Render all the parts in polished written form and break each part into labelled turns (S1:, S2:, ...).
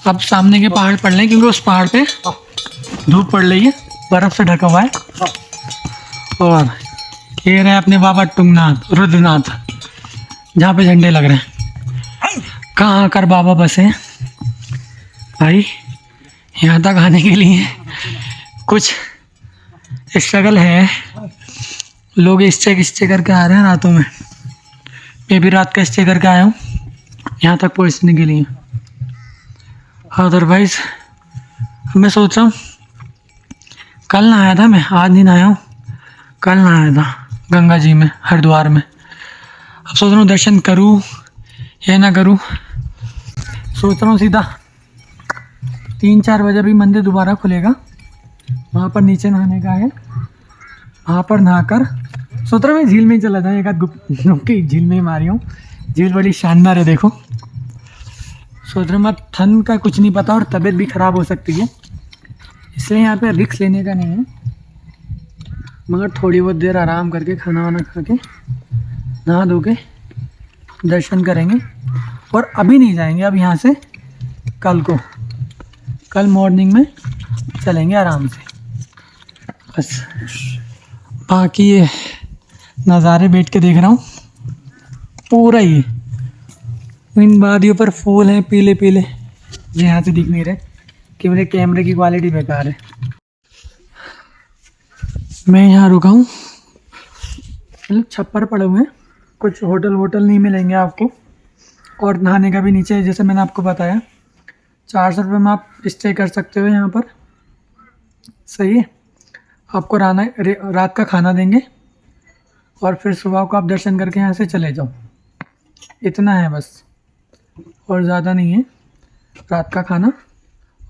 S1: अब सामने के पहाड़ पड़ रहे हैं क्योंकि उस पहाड़ पे धूप पड़ रही है, बर्फ से ढका हुआ है। और ये रहे अपने बाबा टुंगनाथ रुद्रनाथ, जहाँ पे झंडे लग रहे हैं। कहाँ आकर बाबा बसे हैं भाई, यहाँ तक आने के लिए कुछ स्ट्रगल है। लोग स्टे करके आ रहे हैं रातों में। मैं भी रात का स्टे करके आया हूँ यहाँ तक पहुँचने के लिए। अदरवाइज मैं सोच रहा हूँ, कल नहाया था मैं, आज नहीं नहाया हूँ। कल नहाया था गंगा जी में, हरिद्वार में। अब सोच रहा हूँ दर्शन करूँ या ना करूँ। सोच रहा हूँ सीधा 3-4 बजे भी मंदिर दोबारा खुलेगा, वहाँ पर नीचे नहाने का है। वहाँ पर नहाकर सोच रहा हूँ मैं झील में ही चला जाऊँ, एक आध डुबकी झील में ही मारी हूँ। झील बड़ी शानदार है, देखो। सोच रहा हूँ मैं, ठंड का कुछ नहीं पता और तबीयत भी ख़राब हो सकती है, इसलिए यहाँ पे रिस्क लेने का नहीं है। मगर थोड़ी बहुत देर आराम करके खाना वाना खा के नहा धो के दर्शन करेंगे। और अभी नहीं जाएंगे, अब यहाँ से कल मॉर्निंग में चलेंगे आराम से। बस बाकी ये नज़ारे बैठ के देख रहा हूँ पूरा ही। इन वादियों पर फूल हैं पीले पीले, जो यहाँ से दिख नहीं रहे कि मेरे कैमरे की क्वालिटी बेकार है। मैं यहाँ रुका हूँ, मतलब छप्पर पड़े हुए हैं, कुछ होटल नहीं मिलेंगे आपको। और नहाने का भी नीचे, जैसे मैंने आपको बताया, 400 रुपये में आप स्टे कर सकते हो यहाँ पर। सही है। आपको रात का खाना देंगे और फिर सुबह को आप दर्शन करके यहाँ से चले जाओ। इतना है बस, और ज़्यादा नहीं है। रात का खाना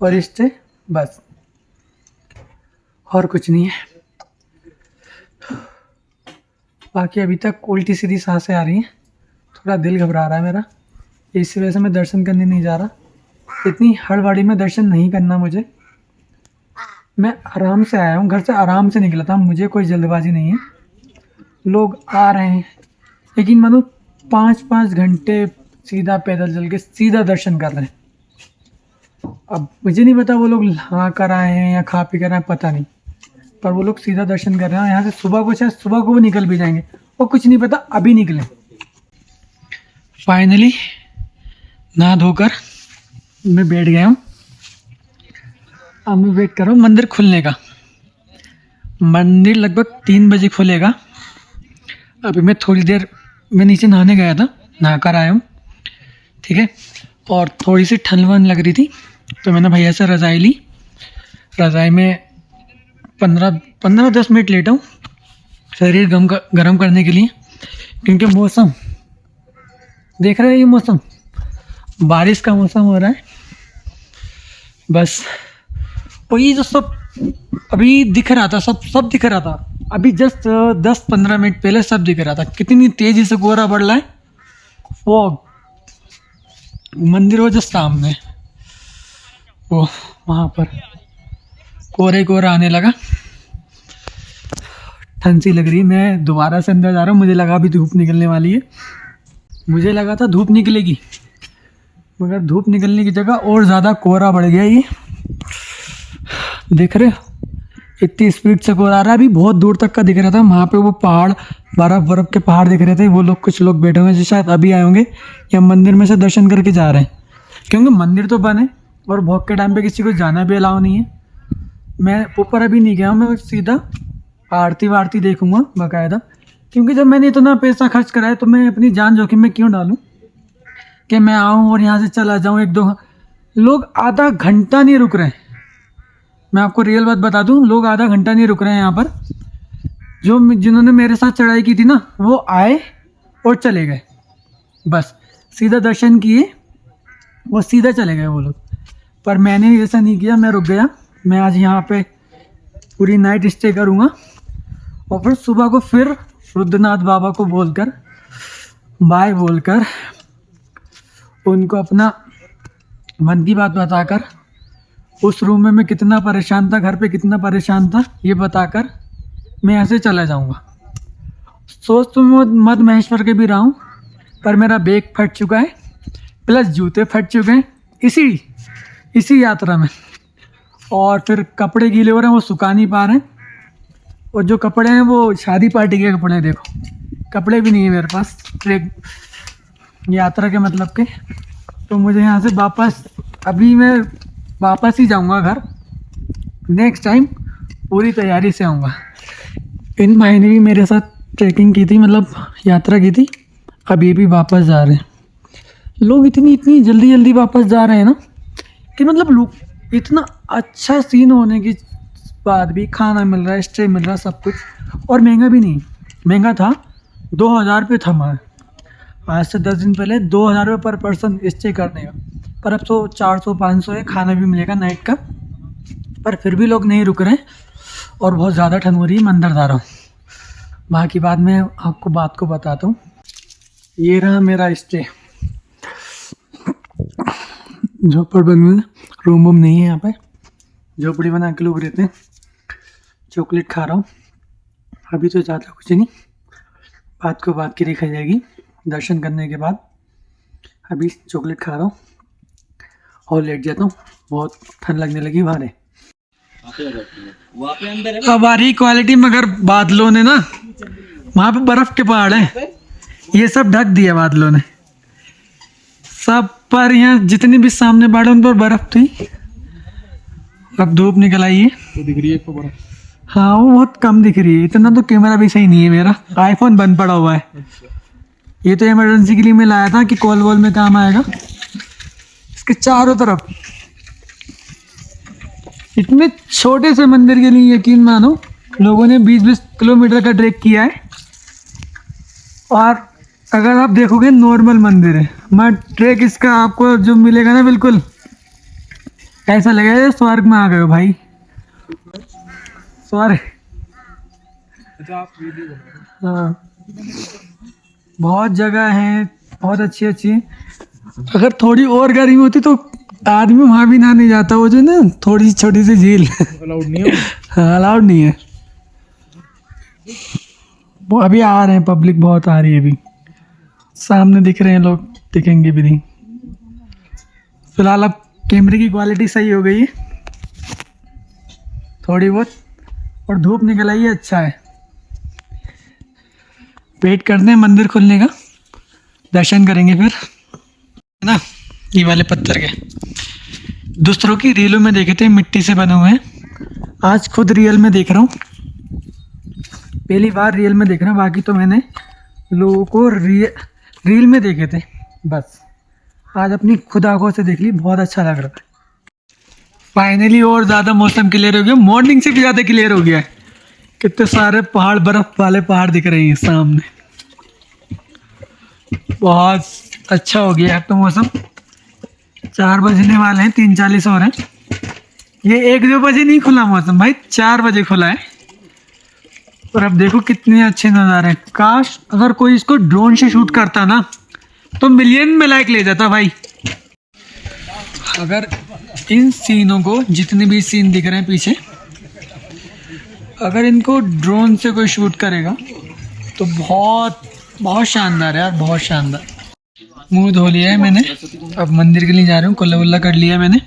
S1: और स्टे, बस, और कुछ नहीं है। बाकी अभी तक उल्टी सीधी सांसें आ रही हैं, थोड़ा दिल घबरा रहा है मेरा, इसी वजह से मैं दर्शन करने नहीं जा रहा। इतनी हड़बड़ी में दर्शन नहीं करना मुझे। मैं आराम से आया हूँ, घर से आराम से निकला था, मुझे कोई जल्दबाजी नहीं है। लोग आ रहे हैं, लेकिन मानो 5-5 घंटे सीधा पैदल चल के सीधा दर्शन कर रहे हैं। अब मुझे नहीं पता वो लोग नहा कर आए हैं या खा पी कर आए हैं, पता नहीं, पर वो लोग सीधा दर्शन कर रहे हैं। यहाँ से सुबह को वो निकल भी जाएंगे, और कुछ नहीं पता अभी निकले। फाइनली नहा धोकर मैं बैठ गया हूँ। अब मैं वेट कर रहा हूँ मंदिर खुलने का। मंदिर लगभग 3 बजे खुलेगा। अभी मैं थोड़ी देर मैं नीचे नहाने गया था, नहा कर आया हूँ, ठीक है। और थोड़ी सी ठंड वंड लग रही थी, तो मैंने भैया से रज़ाई ली। रज़ाई में 15-10 मिनट लेटा हूँ शरीर गर्म करने के लिए, क्योंकि मौसम देख रहे हैं, ये मौसम बारिश का मौसम हो रहा है। बस वही जो सब अभी दिख रहा था, सब दिख रहा था। अभी जस्ट 10-15 मिनट पहले सब दिख रहा था। कितनी तेज़ी से कोहरा बढ़ रहा है। वो मंदिर हो जस्ट सामने, वो वहाँ पर कोहरा आने लगा। ठंड सी लग रही है। मैं दोबारा से अंदर जा रहा हूँ, मुझे लगा अभी धूप निकलने वाली है। मुझे लगा था धूप निकलेगी, मगर धूप निकलने की जगह और ज़्यादा कोहरा बढ़ गया। ये देख रहे हो, इतनी स्पीड से कोहरा आ रहा है। अभी बहुत दूर तक का दिख रहा था, वहाँ पे वो पहाड़, बर्फ के पहाड़ दिख रहे थे। वो लोग, कुछ लोग बैठे हुए हैं जो शायद अभी आए होंगे या मंदिर में से दर्शन करके जा रहे हैं, क्योंकि मंदिर तो बंद है और भोग के टाइम पे किसी को जाना भी अलाउ नहीं है। मैं ऊपर अभी नहीं गया हूँ, मैं सीधा आरती वारती देखूंगा बाकायदा, क्योंकि जब मैंने इतना पैसा खर्च करा है तो मैं अपनी जान जोखिम में क्यों डालूं कि मैं आऊँ और यहाँ से चला जाऊँ। 1-2 लोग आधा घंटा नहीं रुक रहे हैं। मैं आपको रियल बात बता दूं, लोग आधा घंटा नहीं रुक रहे हैं यहाँ पर। जिन्होंने मेरे साथ चढ़ाई की थी ना, वो आए और चले गए, बस सीधा दर्शन किए, वो सीधा चले गए वो लोग। पर मैंने ऐसा नहीं किया, मैं रुक गया। मैं आज यहाँ पे पूरी नाइट स्टे करूँगा और फिर सुबह को फिर रुद्रनाथ बाबा को बोलकर, बाय बोलकर, उनको अपना मन की बात बताकर, उस रूम में मैं कितना परेशान था, घर पे कितना परेशान था, ये बताकर मैं यहाँ से चला जाऊँगा। सोच तो मैं मद महेश्वर के भी रहा हूँ, पर मेरा बैग फट चुका है, प्लस जूते फट चुके हैं। इसी यात्रा में। और फिर कपड़े गीले हो रहे हैं, वो सुखा नहीं पा रहे हैं। और जो कपड़े हैं वो शादी पार्टी के कपड़े हैं, देखो कपड़े भी नहीं है मेरे पास ट्रेक यात्रा के मतलब के। तो मुझे यहाँ से वापस, अभी मैं वापस ही जाऊँगा घर, नेक्स्ट टाइम पूरी तैयारी से आऊँगा। इन भाई ने भी मेरे साथ ट्रैकिंग की थी, मतलब यात्रा की थी, अब ये भी वापस जा रहे हैं। लोग इतनी जल्दी जल्दी वापस जा रहे हैं ना कि मतलब लोग इतना अच्छा सीन होने के बाद भी खाना मिल रहा है, स्टे मिल रहा है, सब कुछ, और महंगा भी नहीं। महंगा था 2000 रुपये था हमारा, आज से 10 दिन पहले 2000 रुपये पर पर्सन स्टे करने का। पर अब तो 400-500 है, खाना भी मिलेगा नाइट का। पर फिर भी लोग नहीं रुक रहे हैं और बहुत ज़्यादा ठंड हो रही है। मैं अंदर जा रहा हूँ, बाकी बाद में आपको बात को बताता हूँ। ये रहा मेरा स्टे, झोपड़पट्टी में, रूम वूम नहीं है यहाँ पे, झोपड़ी बना के लोग रहते हैं। चॉकलेट खा रहा हूँ, अभी तो ज़्यादा कुछ नहीं, बात को बात की देखा जाएगी दर्शन करने के बाद। अभी चॉकलेट खा रहा हूँ और लेट जाता हूँ, बहुत ठंड लगने लगी बाहर। अब आ रही क्वालिटी, मगर बादलों ने ना, वहाँ पे बर्फ के पहाड़ हैं, ये सब ढक दिया बादलों ने सब पर। यहाँ जितने भी सामने पहाड़ उन पर बर्फ थी, अब धूप निकल आई है तो दिख रही है बर्फ। हाँ वो बहुत कम दिख रही है, इतना तो कैमरा भी सही नहीं है मेरा, आईफोन बंद पड़ा हुआ है। ये तो इमरजेंसी के लिए मैं लाया था कि कॉल वॉल में काम आएगा। इसके चारों तरफ इतने छोटे से मंदिर के लिए यकीन मानो लोगों ने 20-20 किलोमीटर का ट्रैक किया है। और अगर आप देखोगे नॉर्मल मंदिर है, मगर ट्रैक इसका आपको जो मिलेगा ना, बिल्कुल ऐसा लगेगा स्वर्ग में आ गए हो भाई, स्वर्ग। हाँ बहुत जगह है, बहुत अच्छी अच्छी। अगर थोड़ी और गर्मी होती तो आदमी वहाँ भी नहाने जाता, वो जो ना थोड़ी छोटी सी झील अलाउड नहीं है। हाँ अलाउड नहीं है। वो अभी आ रहे हैं, पब्लिक बहुत आ रही है, अभी सामने दिख रहे हैं लोग, दिखेंगे भी नहीं। फिलहाल अब कैमरे की क्वालिटी सही हो गई है थोड़ी बहुत, और धूप निकल आई है, अच्छा है। वेट करते हैं मंदिर खुलने का, दर्शन करेंगे फिर, है ना। ये वाले पत्थर के दूसरों की रीलों में देखे थे, मिट्टी से बने हुए हैं, आज खुद रियल में देख रहा हूँ, पहली बार रियल में देख रहा हूँ। बाकी तो मैंने लोगों को रील में देखे थे, बस आज अपनी खुद आंखों से देख ली, बहुत अच्छा लग रहा है। फाइनली और ज़्यादा मौसम क्लियर हो गया, मॉर्निंग से भी ज़्यादा क्लियर हो गया है। कितने सारे पहाड़, बर्फ वाले पहाड़ दिख रहे हैं सामने, बहुत अच्छा हो गया अब तो मौसम। 4 बजने वाले हैं, 3:40 हो रहे हैं। ये 1-2 बजे नहीं खुला मौसम भाई, 4 बजे खुला है। और अब देखो कितने अच्छे नज़ारे हैं। काश अगर कोई इसको ड्रोन से शूट करता ना तो मिलियन में लाइक ले जाता भाई। अगर इन सीनों को, जितने भी सीन दिख रहे हैं पीछे, अगर इनको ड्रोन से कोई शूट करेगा तो बहुत बहुत शानदार है यार, बहुत शानदार। मुंह धो लिया है मैंने, अब मंदिर के लिए जा रहा हूँ, कुल्ला वुल्ला कर लिया मैंने।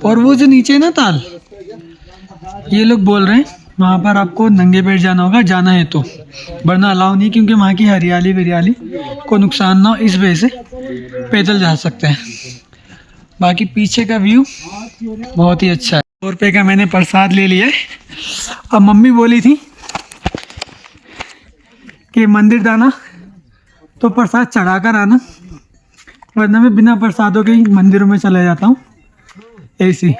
S1: और वो जो नीचे है ना ताल, ये लोग बोल रहे हैं वहाँ पर आपको नंगे पैर जाना होगा, जाना है तो, वरना अलाउ नहीं, क्योंकि वहाँ की हरियाली वरियाली को नुकसान ना हो, इस वजह से पैदल जा सकते हैं। बाकी पीछे का व्यू बहुत ही अच्छा है। 100 रुपये का मैंने प्रसाद ले लिया है। अब मम्मी बोली थी कि मंदिर जाना तो प्रसाद चढ़ा कर आना, वरना मैं बिना प्रसादों के ही मंदिरों में चला जाता हूँ ऐसे।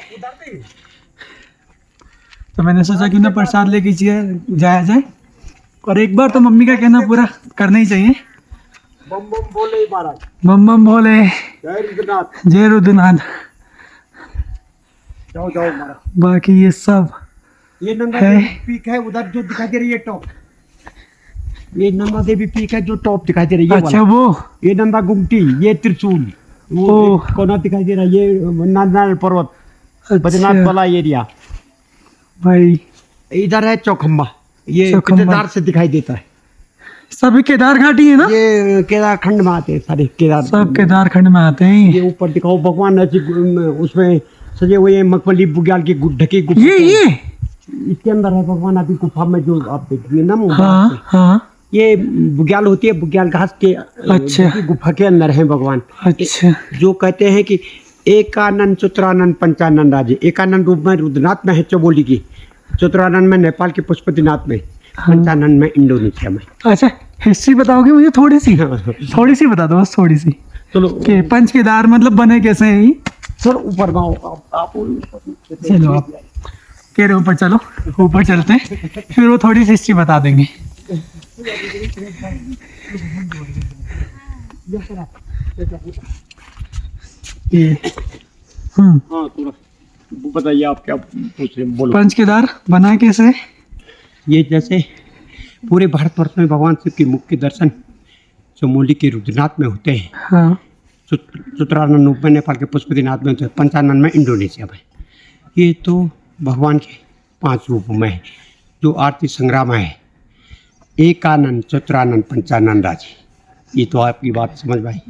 S1: तो मैंने सोचा कि ना प्रसाद लेके जाया जाए, और एक बार तो मम्मी का कहना पूरा करना ही चाहिए।
S2: बम बम बोले महाराज,
S1: बम बम बोले,
S2: जय रुद्रनाथ,
S1: जय रुद्रनाथ।
S2: जाओ जाओ महाराज।
S1: बाकी ये सब
S2: ये नंदा
S1: है।
S2: देवी पीक है, उधर जो दिखाई दे रही है टॉप, ये नंदा देवी पीक है जो टॉप दिखाई दे रही है।
S1: अच्छा वो
S2: ये नंदा गुमटी, ये त्रिशूल, वो
S1: ओह।
S2: कोना दिखाई दे रहा है, ये नारायण पर्वत, बद्रीनाथ
S1: अच्छा
S2: वाला एरिया।
S1: भाई,
S2: इधर है चौखम्बा, ये
S1: चौखम्बा।
S2: कितनेदार से दिखाई देता है।
S1: सभी केदार घाटी है ना?
S2: ये केदारखंड में आते हैं सारे केदार,
S1: सब केदार खंड में आते हैं।
S2: ये ऊपर दिखाओ भगवान ऐसे उसमें सजे हुए हैं, मखमली बुग्याल की ढकी गुफा।
S1: ये
S2: इसके अंदर है भगवान अभी गुफा में, जो आप देखेंगे ना।
S1: हाँ हाँ।
S2: ये बुग्याल होती है, बुग्याल घास के
S1: अच्छा।
S2: गुफा के अंदर है भगवान।
S1: अच्छा।
S2: जो कहते हैं कि एकानंद चतुरानंद पंचानंद राजे, एकानंद रूप में रुद्रनाथ में है चौबोली की, चतुरानंद में नेपाल के पशुपतिनाथ में, पंचानंद में इंडोनेशिया में।
S1: अच्छा, हिस्ट्री बताओगे मुझे थोड़ी सी? थोड़ी सी बता दो बस, थोड़ी सी।
S2: चलो
S1: कि पंच केदार मतलब बने कैसे हैं ये?
S2: सर ऊपर आप
S1: चलो आप कह रहे ऊपर, चलो ऊपर चलते हैं, फिर वो थोड़ी सी हिस्ट्री बता देंगे। ये
S2: हाँ थोड़ा वो बताइए, आप क्या पूछ रहे हैं, बोलो।
S1: पंच केदार बना कैसे?
S2: ये जैसे पूरे भारतवर्ष में भगवान शिव के मुख्य दर्शन चमोली के रुद्रनाथ में होते हैं,
S1: हाँ।
S2: चतुरानंद रूप में नेपाल के पशुपतिनाथ में होते हैं, पंचानंद में इंडोनेशिया में। ये तो भगवान के 5 रूपों में है, जो आरती संग्राम में है। एकानंद चतुरानंद पंचानंद राजे, ये तो आपकी बात समझ में आई।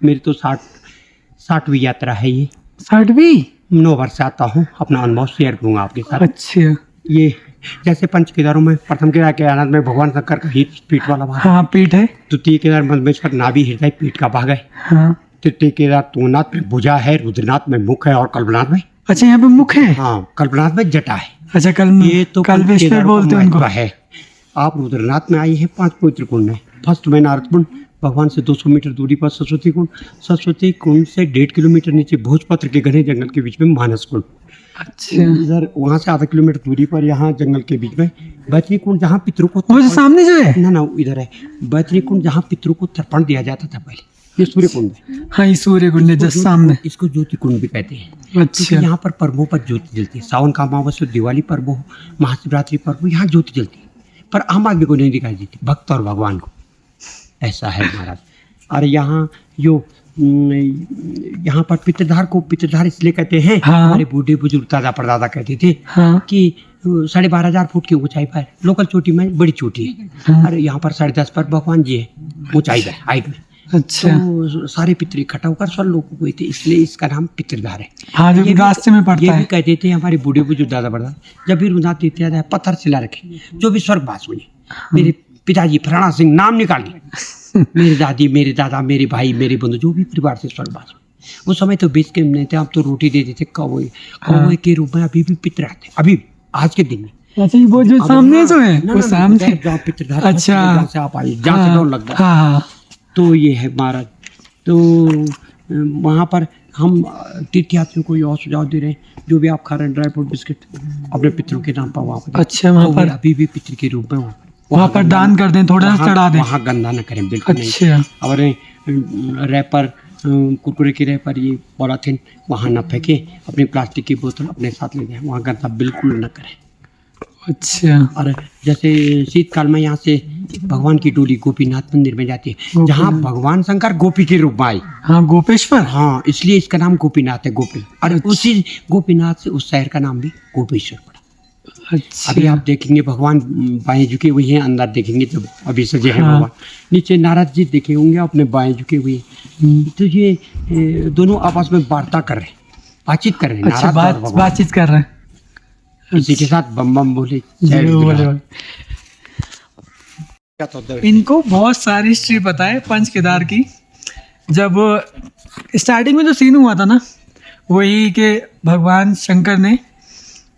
S2: मेरी तो 60वीं यात्रा है ये।
S1: 60वीं?
S2: 9 वर्ष से आता हूँ, अपना अनुभव शेयर करूँगा आपके साथ।
S1: अच्छा।
S2: ये जैसे पंच केदारों में प्रथम केदार केदारनाथ में भगवान शंकर का ही पीठ वाला भाग,
S1: हाँ पीठ है।
S2: द्वितीय केदार मधमेश्वर नाभि हृदय पीठ का भाग है।
S1: हाँ।
S2: तृतीय केदार तुंगनाथ में भुजा है, रुद्रनाथ में मुख है, और कल्पनाथ में,
S1: अच्छा यहाँ पे मुख है।
S2: हाँ कल्पनाथ में जटा है।
S1: अच्छा
S2: ये तो
S1: कल्पेश्वर बोलते हैं उनको।
S2: है। आप रुद्रनाथ में आई है 5 पवित्र कुंड में। फर्स्ट में नारद कुंड, भगवान से 200 मीटर दूरी पर सरस्वती कुंड, सरस्वती कुंड से 1.5 किलोमीटर नीचे भोजपत्र के घने जंगल के बीच में मानस कुंड।
S1: अच्छा।
S2: इधर वहाँ से आधा किलोमीटर दूरी पर यहाँ जंगल के बीच में बैतरी कुंड, जहाँ पितरों को
S1: वो जो सामने जो है
S2: ना इधर है बैतरी कुंड, जहाँ पितरों को तर्पण दिया जाता था पहले। ये सूर्य कुंड है।
S1: हाँ ये सूर्य कुंड है जस्ट सामने।
S2: इसको ज्योति कुंड भी कहते हैं।
S1: अच्छा।
S2: यहाँ पर पर्वों पर ज्योति जलती है। सावन का अमावस्या, दिवाली पर्व हो, महाशिवरात्रि पर्व हो, यहाँ ज्योति जलती है, पर आम आदमी को नहीं दिखाई देती, भक्त और भगवान को। ऐसा है महाराज। और यहाँ जो यहाँ पर पितृधार को पितृधार इसलिए कहते हैं,
S1: हाँ।
S2: हमारे बूढ़े बुजुर्ग दादा परदादा कहते थे,
S1: हाँ।
S2: कि 12,500 फुट की ऊंचाई पर, लोकल चोटी में बड़ी चोटी है,
S1: हाँ।
S2: और यहाँ पर 10.5 पर भगवान जी है ऊंचाई पर, हाइट में।
S1: अच्छा।
S2: तो सारे पितृ इकट्ठा होकर स्वर्ग लोगों को गए थे, इसलिए इसका नाम पितृधार है।
S1: हाँ जो
S2: ये
S1: रास्ते में पड़ता
S2: ये
S1: है।
S2: भी कहते थे हमारे बूढ़े बुजुर्ग दादा परदादा, जब भी रुद्रनाथ तीर्थ याद है पत्थर सिला रखे, जो भी स्वर्गवास हुए। मेरे पिताजी फराणा सिंह नाम निकालिए, मेरी दादी, मेरे दादा, मेरे भाई, मेरे बंधु, जो भी परिवार से स्वर्गवास हुए। उस समय तो बीच के नहीं थे, अब तो रोटी दे देते कौवे। कौवे के रूप में अभी भी पितृ आते, अभी आज के दिन में।
S1: अच्छा वो जो सामने जो है वो सामने।
S2: जहाँ पितृधार,
S1: अच्छा।
S2: जहाँ से आप आइए, जहाँ से डर लगता है।
S1: हाँ।
S2: तो ये है महाराज। तो वहाँ पर हम तीर्थयात्रियों को यह सुझाव दे रहे हैं, जो भी आप खा रहे हैं ड्राई फ्रूट बिस्किट अपने पितरों के नाम पर वहाँ पर,
S1: अच्छा वहाँ पर
S2: अभी भी पितृ के रूप में
S1: वहाँ पर दान कर दें, थोड़ा सा चढ़ा दें।
S2: वहाँ गंदा न करें, बिल्कुल नहीं।
S1: अच्छा।
S2: और रैपर, कुरकुरे के रैपर, ये पॉलीथीन वहाँ न फेंकें, अपनी प्लास्टिक की बोतल अपने साथ ले जाएं, वहाँ गंदा बिल्कुल न करें।
S1: अच्छा।
S2: और जैसे शीतकाल में यहाँ से भगवान की डोली गोपीनाथ मंदिर में जाती है, जहाँ भगवान शंकर गोपी के रूप में आए।
S1: हाँ गोपेश्वर।
S2: हाँ इसलिए इसका नाम गोपीनाथ है, गोपी। और उसी गोपीनाथ से उस शहर का नाम भी गोपेश्वर पड़ा।
S1: अच्छा।
S2: अभी आप देखेंगे भगवान बाएं झुके हुए हैं, अंदर देखेंगे जब अभी सजे हैं
S1: हाँ।
S2: भगवान। नीचे नारद जी देखे होंगे अपने बाएं झुके हुए। तो ये दोनों आपस में वार्ता कर रहे हैं, बातचीत कर रहे हैं।
S1: अच्छा
S2: नारद और भगवान।
S1: बातचीत कर रहे हैं।
S2: इसी के साथ बम बम बोले।
S1: इनको बहुत सारी हिस्ट्री पता है पंच केदार की। जब स्टार्टिंग में जो सीन हुआ था ना, वही के भगवान शंकर ने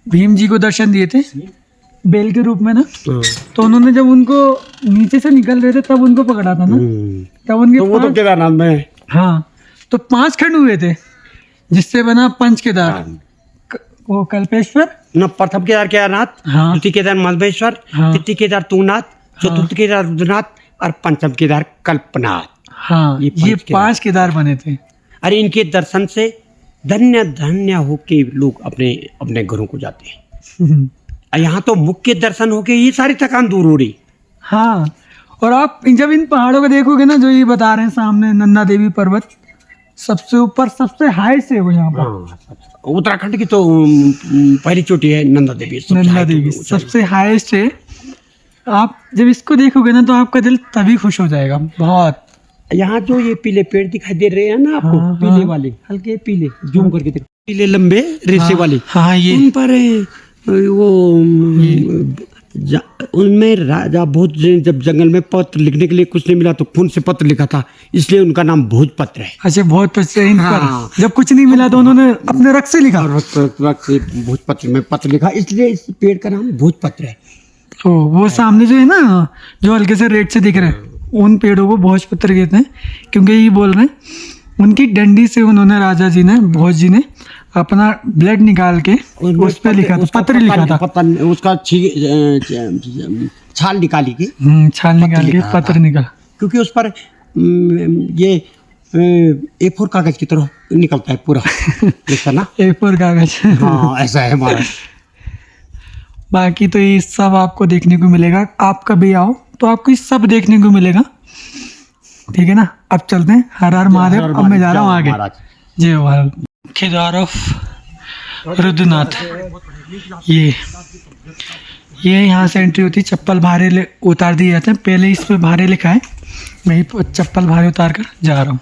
S1: भीम जी को दर्शन दिए थे बेल के रूप में ना, तो उन्होंने जब उनको नीचे से निकल रहे थे तब उनको पकड़ा था ना, तब उनके
S2: तो वो तो केदारनाथ में है।
S1: हाँ तो 5 खंड हुए थे जिससे बना पंच केदार। वो कल्पेश्वर
S2: न प्रथम केदार केदारनाथ,
S1: हाँ।
S2: द्वितीय केदार मधमेश्वर,
S1: हाँ।
S2: तृतीय केदार तुंगनाथ, चतुर्थ केदार रुद्रनाथ, और पंचम केदार कल्पनाथ।
S1: हाँ ये 5 केदार बने थे।
S2: अरे इनके दर्शन से धन्य धन्य होके लोग अपने अपने घरों को जाते हैं। यहाँ तो मुख्य दर्शन होके ये सारी थकान दूर हो रही।
S1: हाँ और आप जब इन पहाड़ों को देखोगे ना, जो ये बता रहे हैं सामने नंदा देवी पर्वत, सबसे ऊपर सबसे हाईएस्ट है वो यहाँ पर।
S2: हाँ, उत्तराखंड की तो पहली चोटी है नंदा देवी।
S1: नंदा देवी सबसे हाईएस्ट है। आप जब इसको देखोगे ना तो आपका दिल तभी खुश हो जाएगा बहुत।
S2: यहाँ जो ये पीले पेड़ दिखाई दे रहे हैं ना आपको,
S1: हाँ,
S2: पीले
S1: हाँ।
S2: वाले, हल्के पीले, जूम करके देखो, पीले लंबे रेशे वाले,
S1: हाँ ये
S2: उन पर वो उनमें राजा भोज ने जब जंगल में पत्र लिखने के लिए कुछ नहीं मिला तो खून से पत्र लिखा था, इसलिए उनका नाम भोजपत्र है।
S1: अच्छा बहुत पत्र इन पर
S2: हाँ।
S1: जब कुछ नहीं मिला तो उन्होंने अपने रक्त से लिखा।
S2: और वक्त से भोजपत्र में पत्र लिखा, इसलिए इस पेड़ का नाम भोजपत्र है।
S1: ओ वो सामने जो है ना जो हल्के से रेड से दिख रहे हैं उन पेड़ों को भोजपत्र कहते हैं, क्योंकि ये बोल रहे हैं उनकी डंडी से उन्होंने राजा जी ने भोज जी ने अपना ब्लड निकाल के उस पे लिखा था, पत्र लिखा था,
S2: उसका छाल निकाली की,
S1: छाल निकाल के पत्र निकाला,
S2: क्योंकि उस पर ये A4 कागज की तरह निकलता है पूरा ऐसा ना,
S1: A4 कागज।
S2: हाँ ऐसा है हमारा।
S1: बाकी तो ये सब आपको देखने को मिलेगा, आप कभी आओ तो आपको ये सब देखने को मिलेगा, ठीक है ना। अब चलते हैं, हर हर महादेव। अब मैं जा रहा हूँ आगे। जय भारत। केदार ऑफ रुद्रनाथ, ये यहाँ से एंट्री होती है। चप्पल भारे उतार दिए जाते हैं, पहले इस पे भारे लिखा है, मैं चप्पल भारे उतार कर जा रहा हूँ।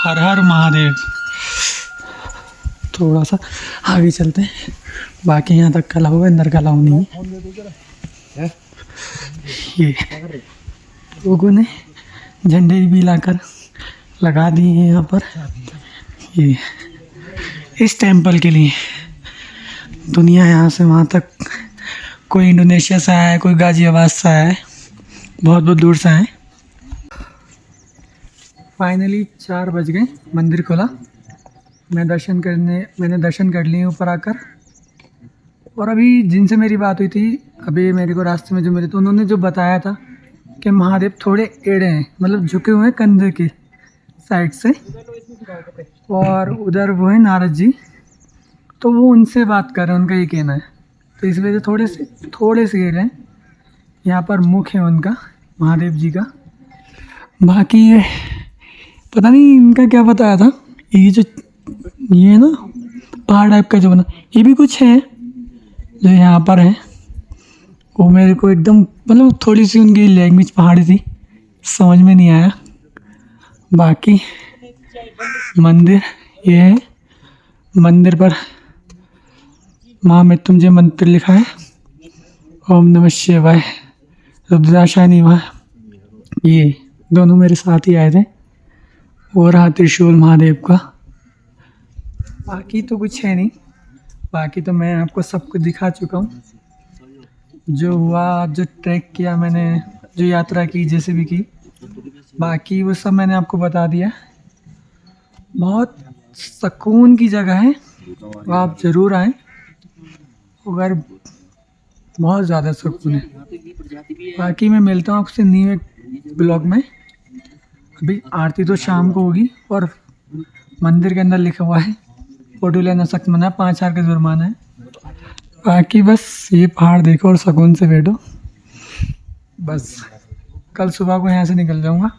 S1: हर हर महादेव। थोड़ा सा आगे चलते हैं, बाकी यहाँ तक कला हुआ, अंदर कला नहीं है। ये लोगों ने झंडे भी लाकर लगा दिए हैं यहाँ पर, ये इस टेंपल के लिए। दुनिया यहाँ से वहाँ तक, कोई इंडोनेशिया से आया है, कोई गाजियाबाद से आया है, बहुत बहुत दूर से आए। फाइनली 4 बज गए, मंदिर खुला, मैंने दर्शन कर लिए ऊपर आकर। और अभी जिनसे मेरी बात हुई थी, अभी मेरे को रास्ते में जो मिले, तो उन्होंने जो बताया था कि महादेव थोड़े एड़े हैं, मतलब झुके हुए हैं कंधे की साइड से, और उधर वो है नारद जी, तो वो उनसे बात कर रहे हैं, उनका ये कहना है। तो इस वजह से थोड़े से एड़े हैं। यहाँ पर मुख है उनका, महादेव जी का। बाकी ये पता नहीं इनका क्या बताया था, ये है ना पहाड़ टाइप का जो बना, ये भी कुछ है जो यहाँ पर है। वो मेरे को एकदम, मतलब थोड़ी सी उनकी लैंग्वेज पहाड़ी थी, समझ में नहीं आया। बाकी मंदिर ये है, मंदिर पर महामृत्युंजय मंत्र लिखा है, ओम नमः शिवाय, रुद्राक्षाय नमः। ये दोनों मेरे साथ ही आए थे, और रहा त्रिशूल महादेव का। बाकी तो कुछ है नहीं, बाकी तो मैं आपको सब कुछ दिखा चुका हूँ। जो हुआ, जो ट्रैक किया मैंने, जो यात्रा की जैसे भी की, बाकी वो सब मैंने आपको बता दिया। बहुत सुकून की जगह है, आप ज़रूर आएँ, अगर बहुत ज़्यादा सुकून है। बाकी मैं मिलता हूँ आपसे न्यू एक ब्लॉग में। अभी आरती तो शाम को होगी, और मंदिर के अंदर लिखा हुआ है फ़ोटो लेना सख्त मना, 5,000 का जुर्माना है। बाकी बस ये पहाड़ देखो और सुकून से बैठो। बस कल सुबह को यहाँ से निकल जाऊँगा।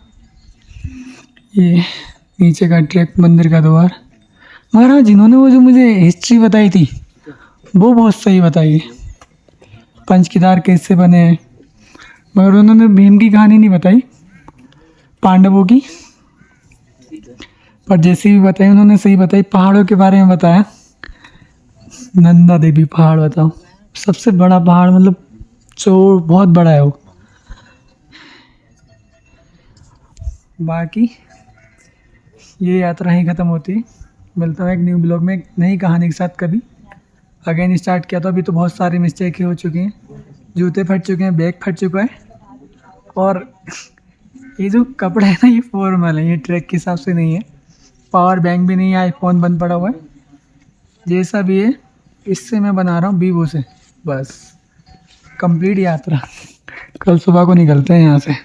S1: ये नीचे का ट्रैक, मंदिर का द्वार। मगर हाँ, जिन्होंने वो जो मुझे हिस्ट्री बताई थी वो बहुत सही बताई है, पंच केदार कैसे बने हैं। मगर उन्होंने भीम की कहानी नहीं बताई, पांडवों की, पर जैसी भी बताई उन्होंने सही बताई। पहाड़ों के बारे में बताया, नंदा देवी पहाड़ बताओ, सबसे बड़ा पहाड़, मतलब जो बहुत बड़ा है वो। बाकी ये यात्रा ही ख़त्म होती है। मिलता हूँ एक न्यू ब्लॉग में, एक नई कहानी के साथ कभी। अगेन स्टार्ट किया तो अभी तो बहुत सारी मिस्टेक हो चुकी हैं, जूते फट चुके हैं, बैग फट चुका है, और ये जो कपड़ा है ना ये फॉर्मल है, ये ट्रैक के हिसाब से नहीं है। पावर बैंक भी नहीं है, आईफोन बंद पड़ा हुआ है, जैसा भी है इससे मैं बना रहा हूँ वीवो से। बस कंप्लीट यात्रा, कल सुबह को निकलते हैं यहाँ से।